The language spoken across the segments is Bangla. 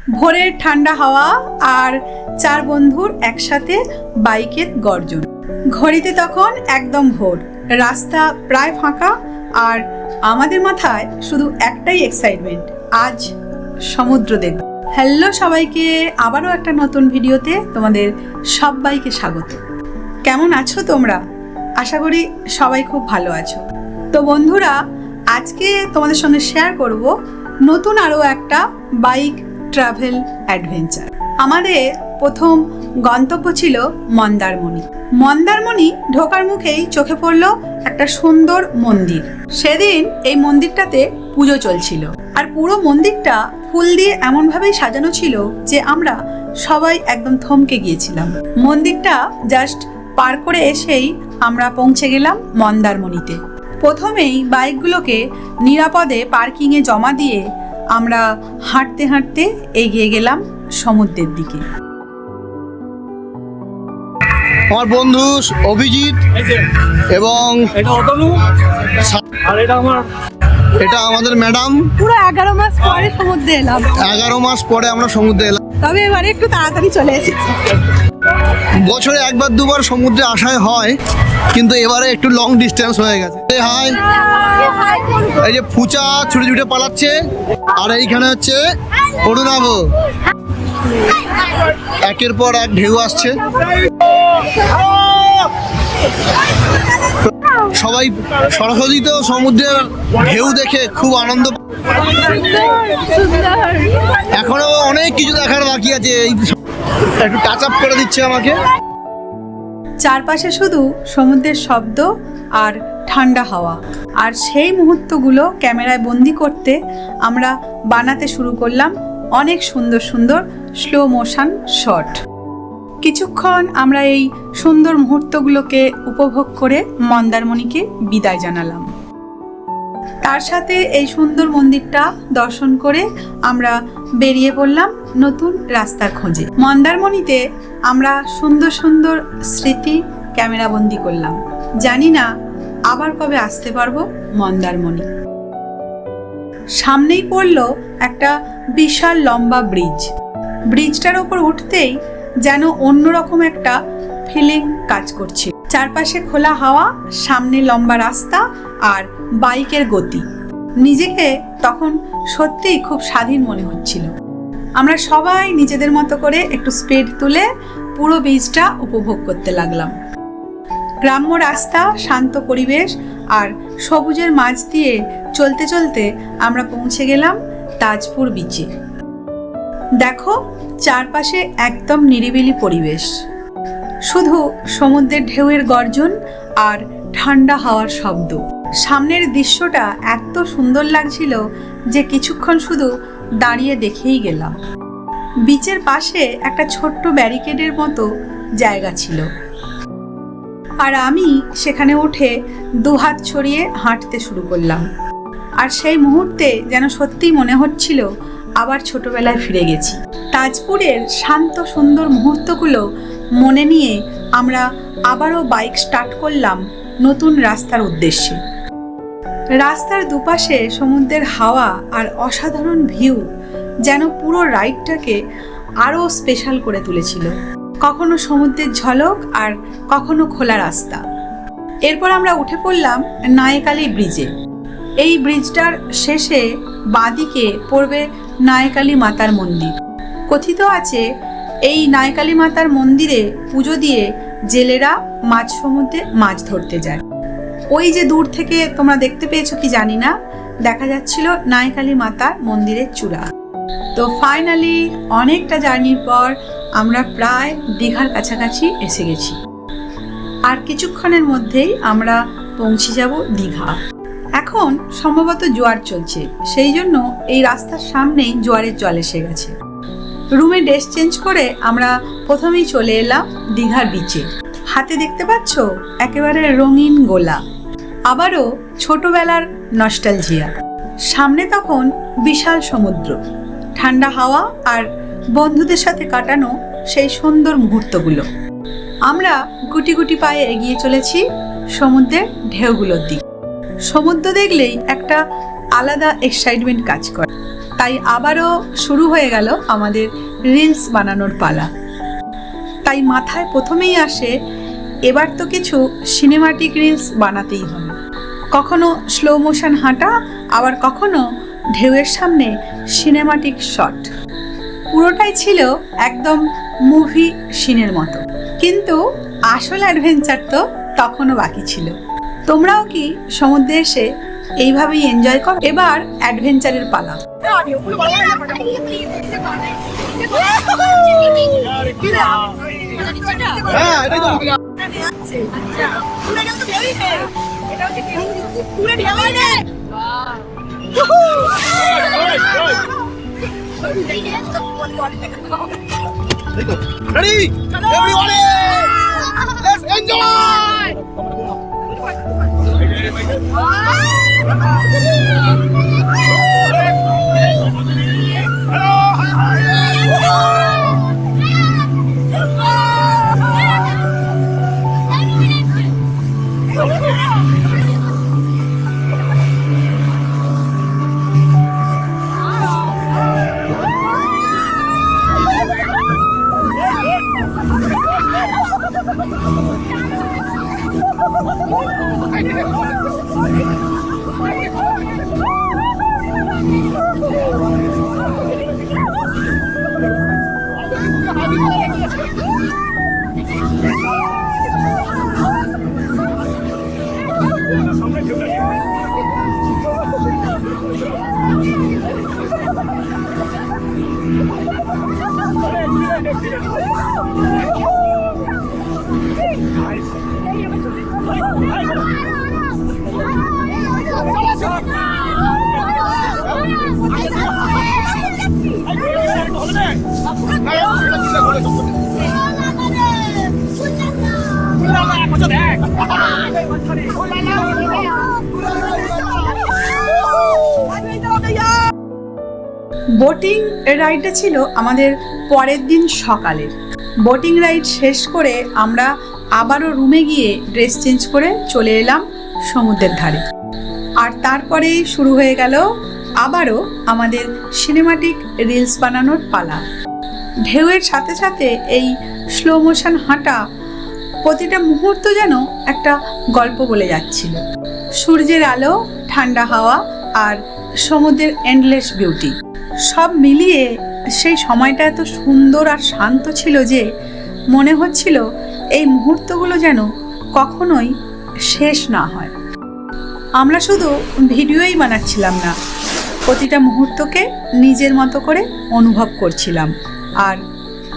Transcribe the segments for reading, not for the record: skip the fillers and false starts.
ভোরের ঠান্ডা হাওয়া আর চার বন্ধুর একসাথে বাইকের গর্জন। ঘড়িতে তখন একদম ভোর, রাস্তা প্রায় ফাঁকা, আর আমাদের মাথায় শুধু একটাই এক্সাইটমেন্ট, আজ সমুদ্র দেখব। হ্যালো সবাইকে, আবারও একটা নতুন ভিডিওতে তোমাদের সবাইকে স্বাগত। কেমন আছো তোমরা? আশা করি সবাই খুব ভালো আছো। তো বন্ধুরা, আজকে তোমাদের সঙ্গে শেয়ার করব নতুন আরও একটা বাইক ট্রাভেল অ্যাডভেঞ্চার। আমাদের প্রথম গন্তব্য ছিল মন্দারমণি। মন্দারমণি ঢোকার মুখেই চোখে পড়লো একটা সুন্দর মন্দির। সেদিন এই মন্দিরটাতে পুজো চলছিল, আর পুরো মন্দিরটা ফুল দিয়ে এমনভাবেই সাজানো ছিল যে আমরা সবাই একদম থমকে গিয়েছিলাম। মন্দিরটা জাস্ট পার করে এসেই আমরা পৌঁছে গেলাম মন্দারমণিতে। প্রথমেই বাইকগুলোকে নিরাপদে পার্কিংয়ে জমা দিয়ে আমরা হাঁটতে হাঁটতে এগিয়ে গেলাম সমুদ্রের দিকে। আমার বন্ধু অভিজিৎ এবং এটা আমাদের ম্যাডাম। পুরো 11 মাস পরে সমুদ্রে এলাম। 11 মাস পরে আমরা সমুদ্রে এলাম, তবে এবারে একটু তাড়াতাড়ি চলে এসেছি। বছরে একবার দুবার সমুদ্রে আসায় হয়, কিন্তু এবারে একটু লং ডিস্টেন্স হয়ে গেছে। হাই, এই যে ফুচা ছুটে ছুটে পালাচ্ছে, আর এইখানে হচ্ছে অরুণাভ। একের পর এক ঢেউ আসছে, সবাই সরস্বতী তো সমুদ্রের ঢেউ দেখে খুব আনন্দ। এখনো অনেক কিছু দেখার বাকি আছে, একটু টাচ আপ করে দিচ্ছে আমাকে। চারপাশে শুধু সমুদ্রের শব্দ আর ঠান্ডা হাওয়া, আর সেই মুহূর্তগুলো ক্যামেরায় বন্দি করতে আমরা বানাতে শুরু করলাম অনেক সুন্দর সুন্দর স্লো মোশন শট। কিছুক্ষণ আমরা এই সুন্দর মুহূর্তগুলোকে উপভোগ করে মন্দারমণিকে বিদায় জানালাম। তার সাথে এই সুন্দর মন্দিরটা দর্শন করে আমরা বেরিয়ে পড়লাম নতুন রাস্তার খোঁজে। মন্দারমণিতে আমরা সুন্দর সুন্দর স্মৃতি ক্যামেরাবন্দি করলাম। জানি না আবার কবে আসতে পারবো মন্দারমণি। সামনেই পড়লো একটা বিশাল লম্বা ব্রিজ। ব্রিজটার ওপর উঠতেই যেন অন্যরকম একটা ফিলিং কাজ করছে। চারপাশে খোলা হাওয়া, সামনে লম্বা রাস্তা আর বাইকের গতি। নিজেকে তখন সত্যিই খুব স্বাধীন মনে হচ্ছিল। আমরা সবাই নিজেদের মতো করে একটু স্পিড তুলে পুরো ব্রিজটা উপভোগ করতে লাগলাম। গ্রাম্য রাস্তা, শান্ত পরিবেশ আর সবুজের মাঝ দিয়ে চলতে চলতে আমরা পৌঁছে গেলাম তাজপুর বিচে। দেখো, চারপাশে একদম নিরিবিলি পরিবেশ, শুধু সমুদ্রের ঢেউয়ের গর্জন আর ঠান্ডা হাওয়ার শব্দ। সামনের দৃশ্যটা এত সুন্দর লাগছিল যে কিছুক্ষণ শুধু দাঁড়িয়ে দেখেই গেলাম। বিচের পাশে একটা ছোট্ট ব্যারিকেডের মতো জায়গা ছিল, আর আমি সেখানে উঠে দুহাত ছড়িয়ে হাঁটতে শুরু করলাম। আর সেই মুহূর্তে যেন সত্যিই মনে হচ্ছিল আবার ছোটবেলায় ফিরে গেছি। তাজপুরের শান্ত সুন্দর মুহূর্তগুলো মনে নিয়ে আমরা আবারও বাইক স্টার্ট করলাম নতুন রাস্তার উদ্দেশ্যে। রাস্তার দুপাশে সমুদ্রের হাওয়া আর অসাধারণ ভিউ যেন পুরো রাইডটাকে আরও স্পেশাল করে তুলেছিল। কখনো সমুদ্রের ঝলক আর কখনো খোলা রাস্তা। এরপর আমরা উঠে পড়লাম নায়কালী ব্রিজে। এই ব্রিজটার শেষে বাঁদিকে পড়বে নায়কালী মাতার মন্দির। কথিত আছে এই নায়কালী মাতার মন্দিরে পুজো দিয়ে জেলেরা মাঝ সমুদ্রে মাছ ধরতে যায়। ওই যে দূর থেকে তোমরা দেখতে পেয়েছো কি জানি না, দেখা যাচ্ছিল নায়কালী মাতার মন্দিরের চূড়া। তো ফাইনালি অনেকটা জার্নির পর আমরা প্রায় দীঘার কাছাকাছি এসে গেছি। আর কিছুক্ষণের মধ্যেই আমরা পৌঁছে যাব দীঘা। এখন সম্ভবত জোয়ার চলছে, সেই জন্য এই রাস্তার সামনেই জোয়ারের জল এসে গেছে। রুমে ড্রেস চেঞ্জ করে আমরা প্রথমেই চলে এলাম দীঘার বিচে। হাতে দেখতে পাচ্ছ একেবারে রঙিন গোলা, আবারও ছোটবেলার নস্টালজিয়া। সামনে তখন বিশাল সমুদ্র, ঠান্ডা হাওয়া আর বন্ধুদের সাথে কাটানো সেই সুন্দর মুহূর্তগুলো। আমরা গুটি গুটি পায়ে এগিয়ে চলেছি সমুদ্রের ঢেউগুলোর দিকে। সমুদ্র দেখলেই একটা আলাদা এক্সাইটমেন্ট কাজ করে। তাই আবারও শুরু হয়ে গেল আমাদের রিলস বানানোর পালা। তাই মাথায় প্রথমেই আসে এবার তো কিছু সিনেমাটিক রিলস বানাতেই হবে। কখনো স্লো মোশন হাঁটা, আবার কখনো ঢেউয়ের সামনে সিনেমাটিক শট। পুরোটাই ছিল একদম মুভি সিনের মতো। কিন্তু আসল অ্যাডভেঞ্চার তো তখনও বাকি ছিল। তোমরাও কি সমুদ্রে এসে এইভাবেই এনজয় করো? এবার অ্যাডভেঞ্চারের পালা। Ready? Everybody! Let's enjoy! Boating রাইডটা ছিল আমাদের পরের দিন সকালে। বোটিং রাইড শেষ করে আমরা আবারও রুমে গিয়ে ড্রেস চেঞ্জ করে চলে এলাম সমুদ্রের ধারে। আর তারপরেই শুরু হয়ে গেল আবারও আমাদের সিনেমাটিক রিলস বানানোর পালা। ঢেউয়ের সাথে সাথে এই স্লো মোশন হাঁটা, প্রতিটা মুহূর্ত যেন একটা গল্প বলে যাচ্ছিল। সূর্যের আলো, ঠান্ডা হাওয়া আর সমুদ্রের এন্ডলেস বিউটি সব মিলিয়ে সেই সময়টা এত সুন্দর আর শান্ত ছিল যে মনে হচ্ছিল এই মুহূর্তগুলো যেন কখনোই শেষ না হয়। আমরা শুধু ভিডিওই বানাচ্ছিলাম না, প্রতিটা মুহূর্তকে নিজের মতো করে অনুভব করছিলাম আর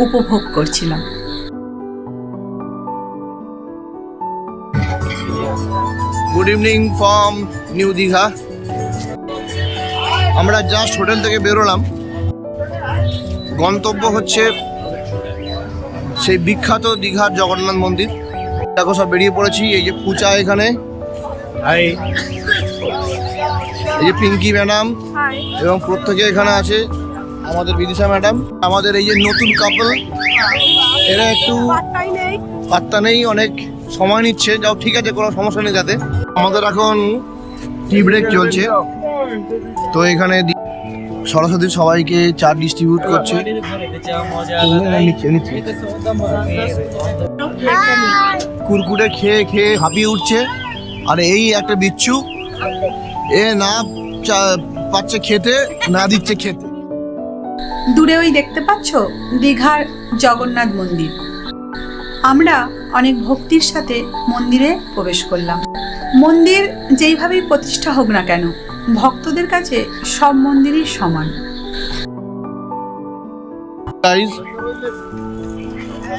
উপভোগ করছিলাম। Good evening from new Digha. আমরা জাস্ট হোটেল থেকে বেরোলাম। গন্তব্য হচ্ছে সেই বিখ্যাত দীঘার জগন্নাথ মন্দির। দেখো সব বেরিয়ে পড়েছি। এই যে পূজা এখানে, এই যে পিঙ্কি ম্যাডাম, এবং প্রত্যেকে এখানে আছে আমাদের বিদিশা ম্যাডাম। আমাদের এই যে নতুন কাপল, এরা একটু পাত্তা নেই, অনেক সময় নিচ্ছে। যাও, ঠিক আছে, কোনো সমস্যা নেই তাতে। আমাদের এখন টি ব্রেক চলছে, তো এখানে সরস্বতী সবাইকে চা ডিস্ট্রিবিউট করছে। কুরকুরে খেয়ে খেয়ে হাঁপিয়ে উঠছে। আর এই একটা বিচ্ছু, এ না পাচ্ছে খেতে, না দিচ্ছে খেতে। দূরে ওই দেখতে পাচ্ছ দীঘার জগন্নাথ মন্দির। আমরা অনেক ভক্তির সাথে মন্দিরে প্রবেশ করলাম। মন্দির যেইভাবেই প্রতিষ্ঠা হোক না কেন, ভক্তদের কাছে সব মন্দিরই সমান।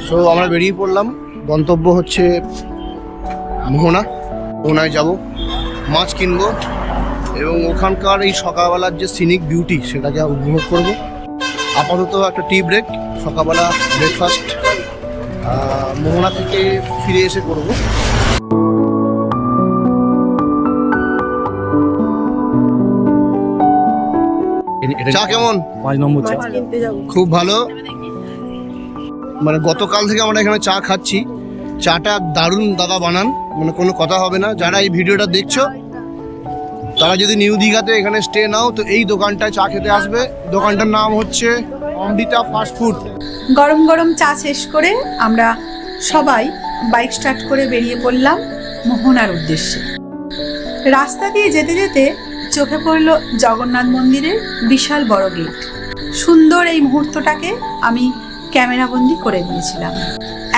সো আমরা বেরিয়ে পড়লাম। গন্তব্য হচ্ছে মোহনায় যাব, মাছ কিনবো এবং ওখানকার এই সকালবেলার যে সিনিক বিউটি সেটাকে উপভোগ করব। আপাতত একটা টি ব্রেক, সকালবেলা ব্রেকফাস্ট মোহনা থেকে ফিরে এসে করবো। চা কেমন? 5 নম্বর চা খুব ভালো। মানে গতকাল থেকে আমরা এখানে চা খাচ্ছি। চাটা দারুণ দাদা বানান, মানে কোনো কথা হবে না। যারা এই ভিডিওটা দেখছো তারা যদি নিউ দীঘাতে এখানে স্টে নাও তো এই দোকানটায় চা খেতে আসবে। দোকানটার নাম হচ্ছে অমৃতা ফাস্ট ফুড। গরম গরম চা শেষ করে আমরা সবাই বাইক স্টার্ট করে বেরিয়ে পড়লাম মোহনার উদ্দেশ্যে। রাস্তা দিয়ে যেতে যেতে চোখে পড়ল জগন্নাথ মন্দিরের বিশাল বড় গেট। সুন্দর এই মুহূর্তটাকে আমি ক্যামেরাবন্দি করে নিয়েছিলাম।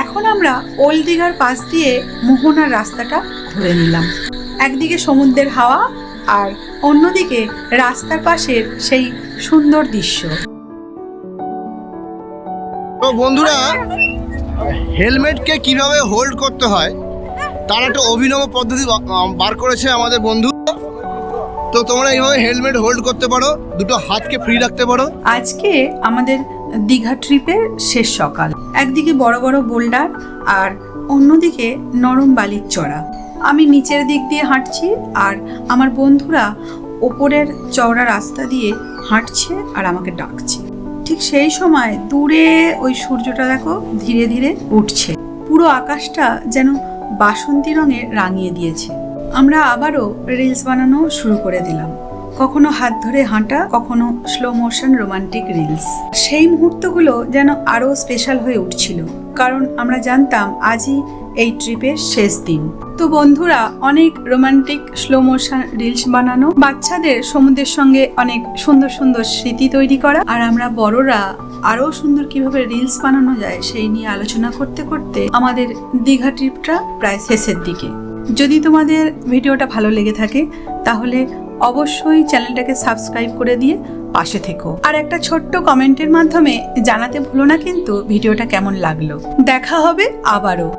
এখন আমরা ওল্ড দীঘার পাশ দিয়ে মোহনার রাস্তাটা ধরে নিলাম। একদিকে সমুদ্রের হাওয়া আর অন্যদিকে রাস্তার পাশের সেই সুন্দর দৃশ্য। তো বন্ধুরা, হেলমেটকে কিভাবে হোল্ড করতে হয় তার একটা অভিনব পদ্ধতি বার করেছে আমাদের বন্ধু। তো তোমরা এইভাবে হেলমেট হোল্ড করতে পারো, দুটো হাতকে ফ্রি রাখতে পারো। আজকে আমাদের দীঘা ট্রিপের শেষ সকাল। একদিকে বড় বড় বোল্ডার আর অন্যদিকে নরম বালির চড়া। আমি নিচের দিক দিয়ে হাঁটছি আর আমার বন্ধুরা ওপরের চওড়া রাস্তা দিয়ে হাঁটছে আর আমাকে ডাকছে। ঠিক সেই সময় দূরে ওই সূর্যটা দেখো ধীরে ধীরে উঠছে, পুরো আকাশটা যেন বাসন্তী রঙে রাঙিয়ে দিয়েছে। আমরা আবারও রিলস বানানো শুরু করে দিলাম। কখনো হাত ধরে হাঁটা, কখনো স্লো মোশন রোমান্টিক রিলস। সেই মুহূর্তগুলো যেন আরো স্পেশাল হয়ে উঠছিল, কারণ আমরা জানতাম আজই এই ট্রিপের শেষ দিন। তো বন্ধুরা, অনেক রোমান্টিক স্লো মোশন রিলস বানানো, বাচ্চাদের সমুদ্রের সঙ্গে অনেক সুন্দর সুন্দর স্মৃতি তৈরি করা, আর আমরা বড়রা আরো সুন্দর কিভাবে রিলস বানানো যায় সেই নিয়ে আলোচনা করতে করতে আমাদের দীঘা ট্রিপটা প্রায় শেষের দিকে। যদি তোমাদের ভিডিওটা ভালো লেগে থাকে তাহলে অবশ্যই চ্যানেলটাকে সাবস্ক্রাইব করে দিয়ে পাশে থেকো। আর একটা ছোট্ট কমেন্টের মাধ্যমে জানাতে ভুলো না কিন্তু ভিডিওটা কেমন লাগলো। দেখা হবে আবারও।